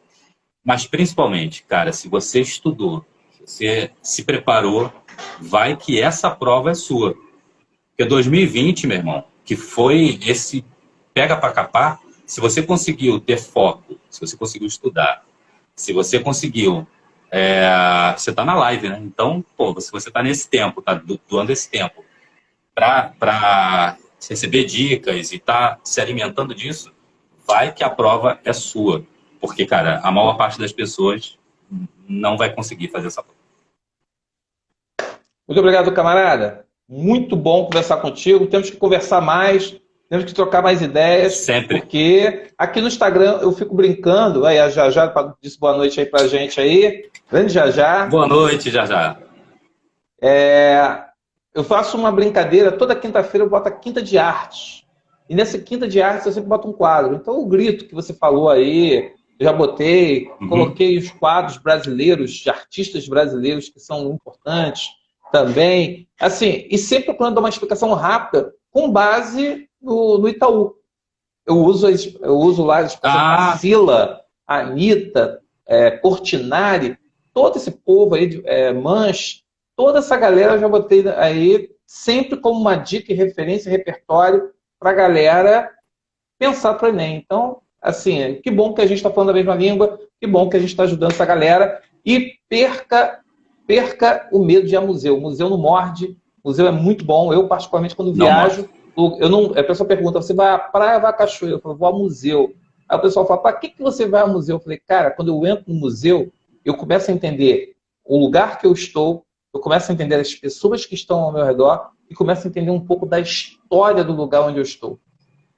Mas, principalmente, cara, se você estudou, se você se preparou, vai que essa prova é sua. Porque 2020, meu irmão, que foi esse pega para capar, se você conseguiu ter foco, se você conseguiu estudar, se você conseguiu... você está na live, né? Então, pô, se você está nesse tempo, está doando esse tempo para receber dicas e tá se alimentando disso, vai que a prova é sua. Porque, cara, a maior parte das pessoas não vai conseguir fazer essa prova. Muito obrigado, camarada. Muito bom conversar contigo. Temos que conversar mais, temos que trocar mais ideias. Sempre. Porque aqui no Instagram eu fico brincando. Aí a Jajá disse boa noite aí pra gente aí. Grande Jajá. Boa noite, Jajá. Eu faço uma brincadeira, toda quinta-feira eu boto a Quinta de Artes. E nessa Quinta de Artes eu sempre boto um quadro. Então o grito que você falou aí, eu já botei, coloquei os quadros brasileiros, de artistas brasileiros que são importantes também. Assim, e sempre procurando dar uma explicação rápida com base no Itaú. Eu uso lá a expressão Tarsila, Anitta, Portinari, todo esse povo aí, Manche, toda essa galera eu já botei aí sempre como uma dica e referência, repertório para a galera pensar para o Enem. Então, assim, que bom que a gente está falando a mesma língua, que bom que a gente está ajudando essa galera e perca o medo de ir a museu. O museu não morde, o museu é muito bom. Eu, particularmente, quando viajo, a pessoa pergunta, você vai à praia ou vai à cachoeira? Eu falo, vou ao museu. Aí o pessoal fala, para que você vai ao museu? Eu falei, cara, quando eu entro no museu, eu começo a entender o lugar que eu estou, eu começo a entender as pessoas que estão ao meu redor e começo a entender um pouco da história do lugar onde eu estou.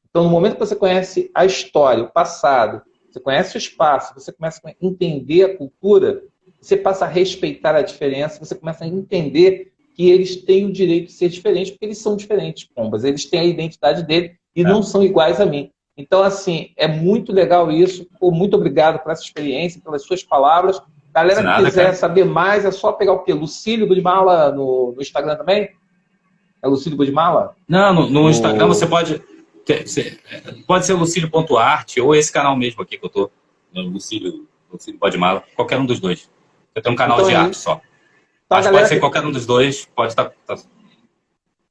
Então, no momento que você conhece a história, o passado, você conhece o espaço, você começa a entender a cultura, você passa a respeitar a diferença, você começa a entender que eles têm o direito de ser diferentes, porque eles são diferentes, pombas. Eles têm a identidade dele e não são iguais a mim. Então, assim, é muito legal isso. Pô, muito obrigado por essa experiência, pelas suas palavras. Galera que quiser saber mais, é só pegar o quê? Lucílio Budimala no Instagram também? É Lucílio Budimala? Não, no Instagram você pode ser lucílio.arte ou esse canal mesmo aqui que eu tô, Lucílio Budimala, qualquer um dos dois. Eu tenho um canal de arte só. Tá, mas pode ser qualquer um dos dois, pode estar...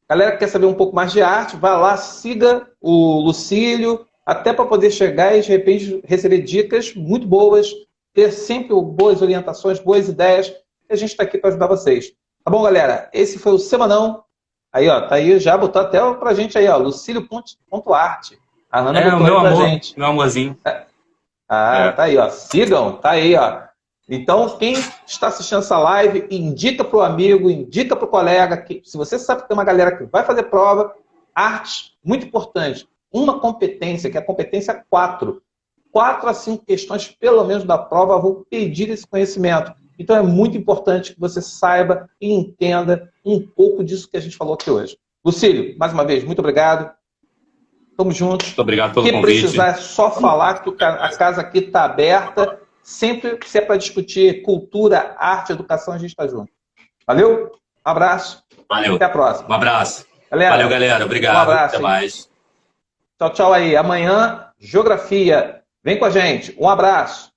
Galera que quer saber um pouco mais de arte, vai lá, siga o Lucílio, até para poder chegar e, de repente, receber dicas muito boas, ter sempre boas orientações, boas ideias, e a gente está aqui para ajudar vocês. Tá bom, galera? Esse foi o Semanão. Aí, ó, tá aí, já botou até pra gente aí, ó, lucílio.arte. A Ana botou meu pra amor, gente. Meu amorzinho. Tá aí, ó. Sigam, tá aí, ó. Então, quem está assistindo essa live, indica para o amigo, indica para o colega. Que, se você sabe que tem uma galera que vai fazer prova, arte, muito importante. Uma competência, que é a competência 4. 4 a 5 questões, pelo menos, da prova vão pedir esse conhecimento. Então, é muito importante que você saiba e entenda um pouco disso que a gente falou aqui hoje. Lucílio, mais uma vez, muito obrigado. Tamo juntos. Muito obrigado pelo convite. Quem precisar é só falar que a casa aqui está aberta. Sempre que é para discutir cultura, arte, educação, a gente está junto. Valeu? Um abraço. Valeu. Até a próxima. Um abraço. Galera, valeu, galera. Obrigado. Um abraço. Até mais. Tchau, tchau aí. Amanhã, Geografia. Vem com a gente. Um abraço.